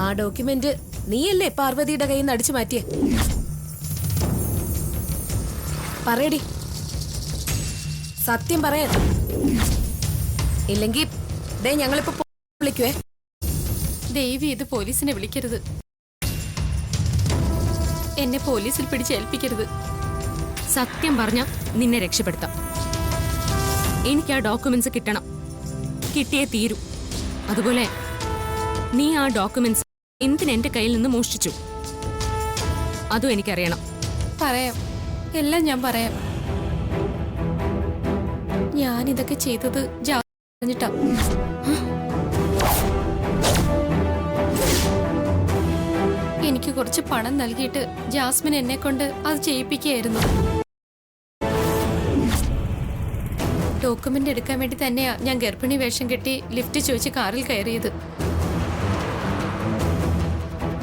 ആ ഡോക്യുമെന്റ് നീയല്ലേ പാർവതിയുടെ കയ്യിൽ നിന്ന് അടിച്ചു മാറ്റിയേ? പറയടി, സത്യം പറയാൻ. ഇല്ലെങ്കിൽ ദേ ഞങ്ങളിപ്പോ വിളിക്കുവേ. ദേവി, ഇത് പോലീസിനെ വിളിക്കരുത്. എന്നെ പോലീസിൽ പിടിച്ചേൽപ്പിക്കരുത്. സത്യം പറഞ്ഞ നിന്നെ രക്ഷപ്പെടുത്താം. എനിക്ക് ആ ഡോക്യുമെന്റ്സ് കിട്ടണം, കിട്ടിയേ തീരൂ. അതുപോലെ നീ ആ ഡോക്യുമെന്റ്സ് എന്തിനെന്റെ കയ്യിൽ നിന്ന് മോഷ്ടിച്ചു അതും എനിക്കറിയണം. പറയാം, എല്ലാം ഞാൻ പറയാം. ഞാനിതൊക്കെ ചെയ്തത് പറഞ്ഞിട്ടാ. എനിക്ക് കുറച്ച് പണം നൽകിയിട്ട് ജാസ്മിൻ എന്നെ കൊണ്ട് അത് ചെയ്യിപ്പിക്കുകയായിരുന്നു. ഡോക്യുമെന്റ് എടുക്കാൻ വേണ്ടി തന്നെയാ ഞാൻ ഗർഭിണി വേഷം കെട്ടി ലിഫ്റ്റ് ചോദിച്ച് കാറിൽ കയറിയത്.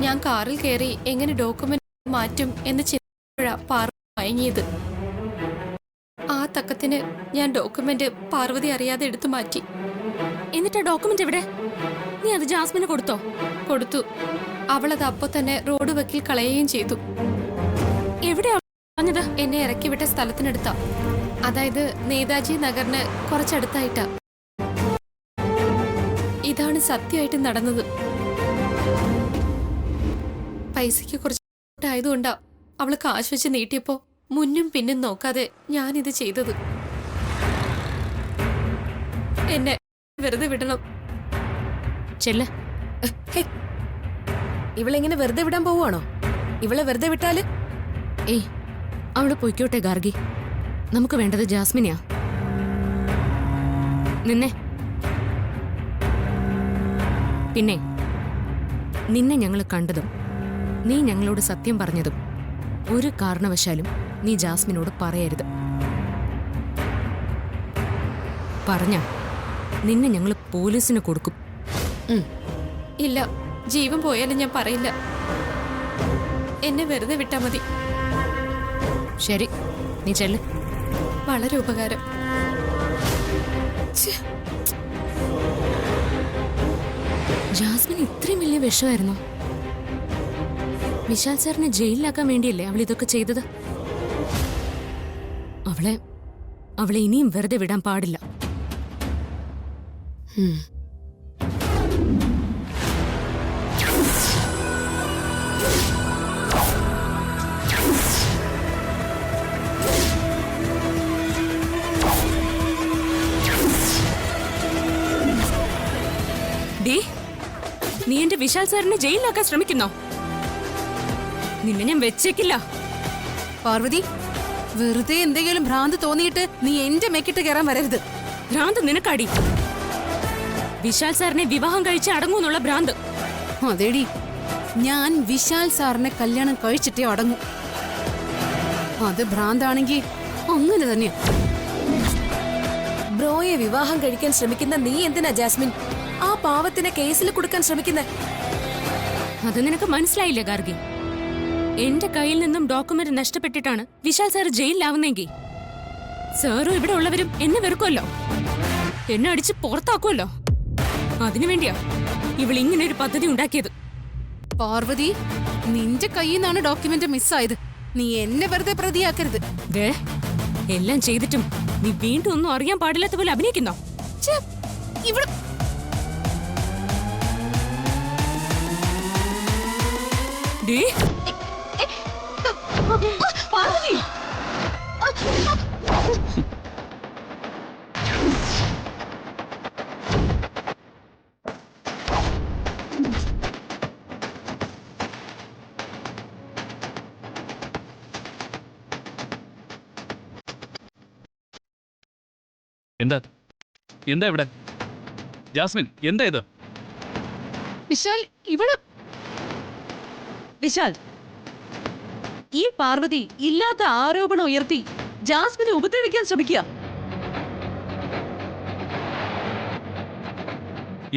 ഞാൻ കാറിൽ കയറി എങ്ങനെ ഡോക്യുമെന്റ് മാറ്റും എന്ന് ചിന്തിച്ചപ്പോഴാ പാർവതി മയങ്ങിയത്. ആ തക്കത്തിന് ഞാൻ ഡോക്യുമെന്റ് പാർവതി അറിയാതെ എടുത്തു മാറ്റി. എന്നിട്ട് ഡോക്യുമെന്റ് എവിടെ? നീ അത് ജാസ്മിന് കൊടുത്തോ? കൊടുത്തു. അവളത് അപ്പൊ തന്നെ റോഡ് വക്കിൽ കളയുകയും ചെയ്തു. എവിടെയാ പറഞ്ഞത്? എന്നെ ഇറക്കി വിട്ട സ്ഥലത്തിനടുത്താ. അതായത് നേതാജി നഗറിന് കുറച്ചടുത്തായിട്ടാ. ഇതാണ് സത്യമായിട്ട് നടന്നത്. പൈസക്ക് കുറച്ച് ആയതുകൊണ്ടാ അവള് കാശ് വെച്ച് നീട്ടിയപ്പോ മുന്നും പിന്നും നോക്കാതെ ഞാനിത് ചെയ്തത്. എന്നെ വെറുതെ വിടണം. ചെല്ല. ഇവളെങ്ങനെ വെറുതെ വിടാൻ പോവാണോ? ഇവളെ വെറുതെ വിട്ടാല്? ഏയ്, അവള് പൊയ്ക്കോട്ടെ ഗാർഗി. നമുക്ക് വേണ്ടത് ജാസ്മിനെയാ. നിന്നെ പിന്നെ നിന്നെ ഞങ്ങൾ കണ്ടതും നീ ഞങ്ങളോട് സത്യം പറഞ്ഞതും ഒരു കാരണവശാലും നീ ജാസ്മിനോട് പറയരുത്. പറഞ്ഞ നിന്നെ ഞങ്ങൾ പോലീസിന് കൊടുക്കും. ഇല്ല, ജീവൻ പോയാലും ഞാൻ പറയില്ല. എന്നെ വെറുതെ വിട്ടാ മതി. ശരി, നീ ചെല്ല്. വളരെ ഉപകാരം. ജാസ്മിൻ ഇത്രയും വലിയ വിഷമായിരുന്നു. വിശാൽ സാറിനെ ജയിലിലാക്കാൻ വേണ്ടിയല്ലേ അവൾ ഇതൊക്കെ ചെയ്തത്? അവളെ ഇനിയും വെറുതെ വിടാൻ പാടില്ല. നീ എന്റെ വിശാൽ സാറിനെ ജയിലിലാക്കാൻ ശ്രമിക്കുന്നോ? നിന്നെ ഞാൻ വെച്ചേക്കില്ല. പാർവതി, വെറുതെ എന്തെങ്കിലും ഭ്രാന്ത് തോന്നിയിട്ട് നീ എന്റെ മെക്കിട്ട് കയറാൻ വരരുത്. ഭ്രാന്ത് നിനക്കാടി. വിശാൽ സാറിനെ വിവാഹം കഴിച്ച് അടങ്ങൂന്നുള്ള ഭ്രാന്ത്. അതേടി, ഞാൻ വിശാൽ സാറിനെ കല്യാണം കഴിച്ചിട്ടേ അടങ്ങൂ. അത് ഭ്രാന്താണെങ്കിൽ അങ്ങനെ തന്നെയാ. ബ്രോയെ വിവാഹം കഴിക്കാൻ ശ്രമിക്കുന്ന നീ എന്തിനാ ജാസ്മിൻ ആ പാവത്തിനെ കേസിൽ കൊടുക്കാൻ ശ്രമിക്കുന്നേ? അത് നിനക്ക് മനസ്സിലായില്ലേ ഗാർഗി? എന്റെ കയ്യിൽ നിന്നും ഡോക്യുമെന്റ് നഷ്ടപ്പെട്ടിട്ടാണ് വിശാൽ സാർ ജയിലിലാവുന്നെങ്കിൽ സാറും ഇവിടെ ഉള്ളവരും എന്നെ വെറുക്കുമല്ലോ, എന്നെ അടിച്ച് പുറത്താക്കുമല്ലോ. അതിനുവേണ്ടിയാ ഇവൾ ഇങ്ങനെ ഒരു പദ്ധതി ഉണ്ടാക്കിയത്. പാർവതി, നിന്റെ കയ്യിൽ നിന്നാണ് ഡോക്യുമെന്റ് മിസ്സായത്. നീ എന്നെ വെറുതെ പ്രതിയാക്കരുത്. എല്ലാം ചെയ്തിട്ടും നീ വീണ്ടും ഒന്നും അറിയാൻ പാടില്ലാത്ത പോലെ അഭിനയിക്കുന്നോ? ഇവിടെ എന്താ ഇവിടെ? ജാസ്മിൻ, എന്താ ഇത്? വിശാൽ, ഇവിടെ വിശാൽ, ഈ പാർവതി ഇല്ലാത്ത ആരോപണം ഉയർത്തി ജാസ്മിനെ ഉപദ്രവിക്കാൻ ശ്രമിക്കുക.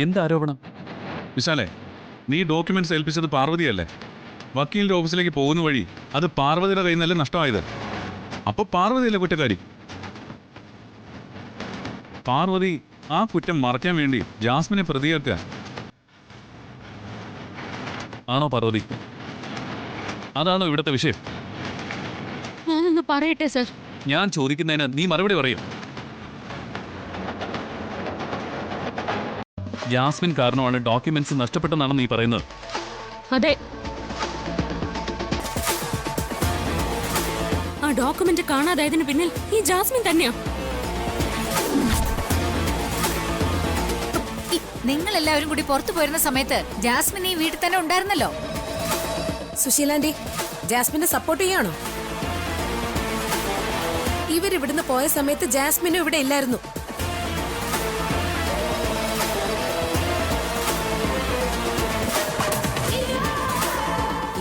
എന്ത് ആരോപണം? വിശാലേ, നീ ഡോക്യുമെന്റ്സ് ഏൽപ്പിച്ചത് പാർവതിയല്ലേ? വക്കീലിന്റെ ഓഫീസിലേക്ക് പോകുന്ന വഴി അത് പാർവതിയുടെ കയ്യിൽ നിന്നല്ലേ നഷ്ടമായത്. അപ്പൊ പാർവതിയല്ലേ കുറ്റക്കാരി? പാർവതി ആ കുറ്റം മറയ്ക്കാൻ വേണ്ടി ജാസ്മിനെ പ്രതിയാക്കുക. ആണോ പാർവതി? അതാണോ ഇവിടുത്തെ വിഷയം? ഞാനൊന്ന് പറയട്ടെ സർ. ഞാൻ ചോദിക്കുന്നതിന് നീ മറുപടി പറയും. ജാസ്മിൻ കാരണമാണ് ഡോക്യുമെന്റ്സ് നഷ്ടപ്പെട്ടെന്നാണ് നീ പറയുന്നത്. അതെ, ആ ഡോക്യുമെന്റ് കാണാതായതിന് പിന്നിൽ ഈ ജാസ്മിൻ തന്നെയാ. നിങ്ങൾ എല്ലാവരും കൂടി പുറത്തു പോയിരുന്ന സമയത്ത് ജാസ്മിൻ ഈ വീട്ടിൽ തന്നെ ഉണ്ടായിരുന്നല്ലോ. സുശീലാന്റി, ജാസ്മിനെ സപ്പോർട്ട് ചെയ്യാണോ? ഇവരിവിടുന്ന് പോയ സമയത്ത് ജാസ്മിനും ഇവിടെ ഇല്ലായിരുന്നു.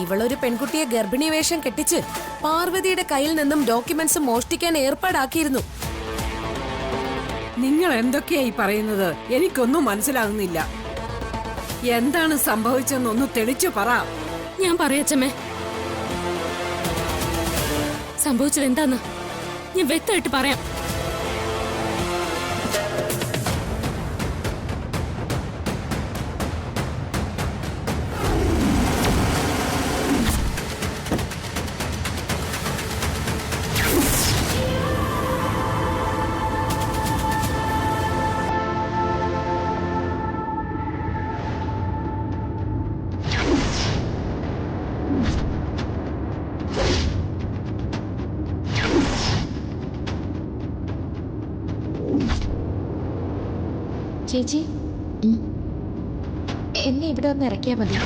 ഇവളൊരു പെൺകുട്ടിയെ ഗർഭിണി വേഷം കെട്ടിച്ച് പാർവതിയുടെ കയ്യിൽ നിന്നും ഡോക്യുമെന്റ്സ് മോഷ്ടിക്കാൻ ഏർപ്പാടാക്കിയിരുന്നു. നിങ്ങൾ എന്തൊക്കെയായി പറയുന്നത്? എനിക്കൊന്നും മനസ്സിലാകുന്നില്ല. എന്താണ് സംഭവിച്ചെന്നൊന്ന് തെളിച്ചു പറ. ഞാൻ പറയച്ചമ്മേ, സംഭവിച്ചത് എന്താന്ന് ഞാൻ വ്യക്തമായിട്ട് പറയാം. ചേച്ചി, എന്നെ ഇവിടെ ഒന്ന് ഇറക്കിയാൽ മതി.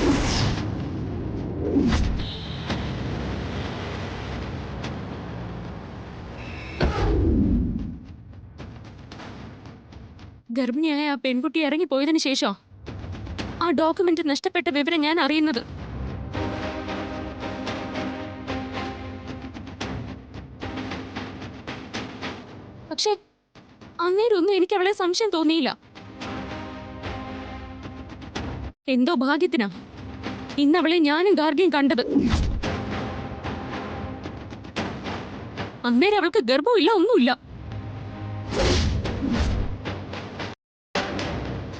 ഗർഭിണിയായ ആ പെൺകുട്ടി ഇറങ്ങിപ്പോയതിനു ശേഷം ആ ഡോക്യുമെന്റ് നഷ്ടപ്പെട്ട വിവരം ഞാൻ അറിയുന്നത്. പക്ഷെ അന്നേരം ഒന്നും എനിക്ക് അവളെ സംശയം തോന്നിയില്ല. എന്തോ ഭാഗ്യത്തിനാ ഇന്ന് അവളെ ഞാനും ഗാർഗിയും കണ്ടത്. അന്നേരം അവൾക്ക് ഗർഭമില്ല, ഒന്നുമില്ല.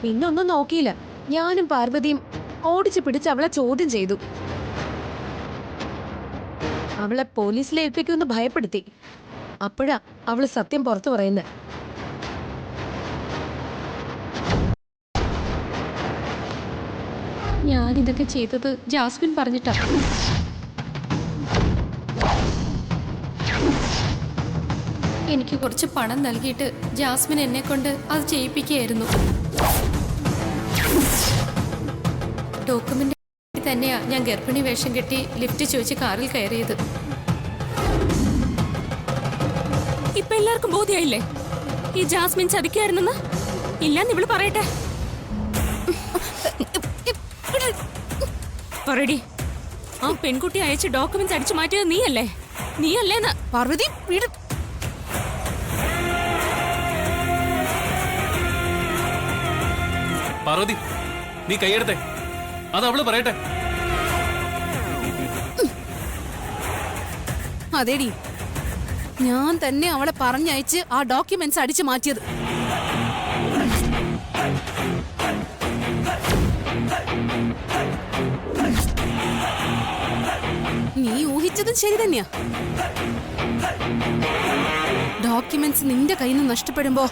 പിന്നൊന്നും നോക്കിയില്ല. ഞാനും പാർവതിയും ഓടിച്ചു പിടിച്ച് അവളെ ചോദ്യം ചെയ്തു. അവളെ പോലീസിലെ ഏൽപ്പിക്കുമെന്ന് ഭയപ്പെടുത്തി. അപ്പോഴാ അവള് സത്യം പുറത്തു പറയുന്നത്. ഞാനിതൊക്കെ ചെയ്തത് ജാസ്മിൻ പറഞ്ഞിട്ടാ. എനിക്ക് കുറച്ച് പണം നൽകിയിട്ട് ജാസ്മിൻ എന്നെ കൊണ്ട് അത് ചെയ്യിപ്പിക്കുകയായിരുന്നു. ഡോക്യുമെന്റ് തന്നെയാ ഞാൻ ഗർഭിണി വേഷം കെട്ടി ലിഫ്റ്റ് ചോദിച്ച് കാറിൽ കയറിയത്. ഇപ്പൊ എല്ലാവർക്കും ബോധ്യായില്ലേ ഈ ജാസ്മിൻ ചതിക്കായിരുന്നെന്ന്? ഇല്ലാന്ന് ഇവള് പറയട്ടെ. പറയടി, ആ പെൺകുട്ടി അയച്ച് ഡോക്യുമെന്റ്സ് അടിച്ചു മാറ്റിയത് നീയല്ലേ? നീയല്ലേന്ന്? പാർവതി, വീട് പാർവതി, നീ കൈയെടുത്തേ. അത് അവള് പറയട്ടെ. അതേടി, ഞാൻ തന്നെ അവളെ പറഞ്ഞയച്ച് ആ ഡോക്യുമെന്റ്സ് അടിച്ചു മാറ്റിയത്. നീ ഊഹിച്ചതും ശരി തന്നെയാ. ഡോക്യുമെന്റ്സ് നിന്റെ കയ്യിൽ നിന്ന് നഷ്ടപ്പെടുമ്പോ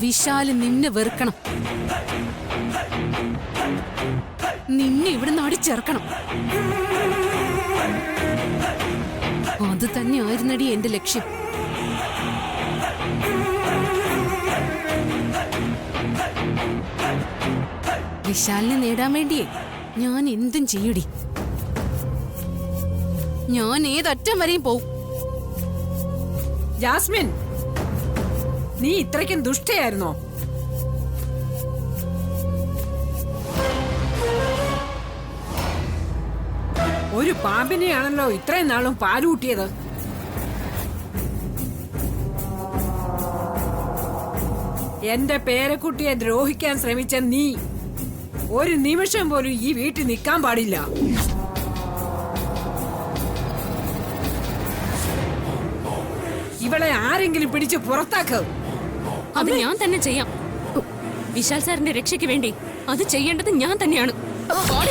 വിശാല് നിന്നെ വെറുക്കണം, നിന്നെ ഇവിടുന്ന് അടിച്ചിറക്കണം. അത് തന്നെയായിരുന്നടി എന്റെ ലക്ഷ്യം. വിശാലിനെ നേടാൻ വേണ്ടിയേ ഞാൻ എന്തും ചെയ്യടി. ഞാൻ ഏതറ്റം വരെയും പോവും. ജാസ്മിൻ, നീ ഇത്രയ്ക്കും ദുഷ്ടയായിരുന്നോ? ഒരു പാമ്പിനെയാണല്ലോ ഇത്രയും നാളും പാലൂട്ടിയത്. എന്റെ പേരക്കുട്ടിയെ ദ്രോഹിക്കാൻ ശ്രമിച്ച നീ ഒരു നിമിഷം പോലും ഈ വീട്ടിൽ നിൽക്കാൻ പാടില്ല. ഇവളെ ആരെങ്കിലും പിടിച്ച് പുറത്താക്ക്. അത് ഞാൻ തന്നെ ചെയ്യാം. വിശാൽ സാറിന്റെ രക്ഷയ്ക്ക് വേണ്ടി അത് ചെയ്യേണ്ടത് ഞാൻ തന്നെയാണ്.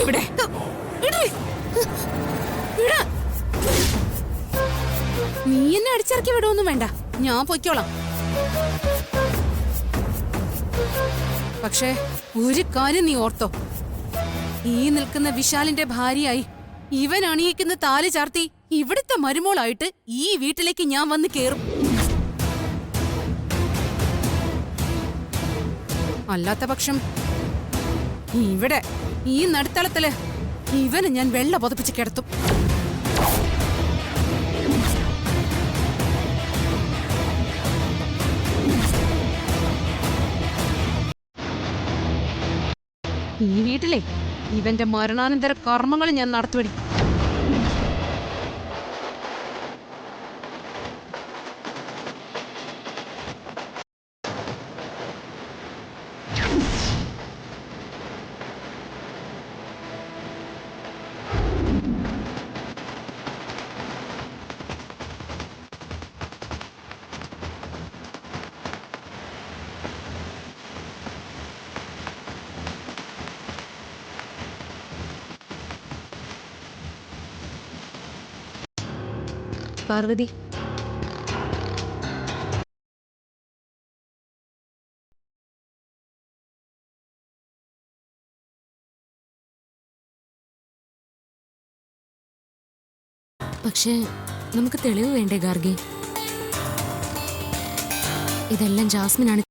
ഇവിടെ വലിച്ചിറക്കി വിടുവൊന്നും വേണ്ട, ഞാൻ പൊയ്ക്കോളാം. പക്ഷേ ഒരു കാര്യം നീ ഓർത്തോ, ഈ നിൽക്കുന്ന വിശാലിന്റെ ഭാര്യയായി ഇവൻ അണിയിക്കുന്ന താലി ചാർത്തി ഇവിടുത്തെ മരുമോളായിട്ട് ഈ വീട്ടിലേക്ക് ഞാൻ വന്ന് കേറും. അല്ലാത്ത പക്ഷം ഇവിടെ ഈ നടുത്തളത്തില് ഇവന് ഞാൻ വെള്ള പൊതപ്പിച്ച് കിടത്തും. ഈ വീട്ടിലെ ഇവന്റെ മരണാനന്തര കർമ്മങ്ങൾ ഞാൻ നടത്തുവടി. പാർവതി, പക്ഷേ നമുക്ക് തെളിവ് വേണ്ടേ ഗാർഗി? ഇതെല്ലാം ജാസ്മിനാണ്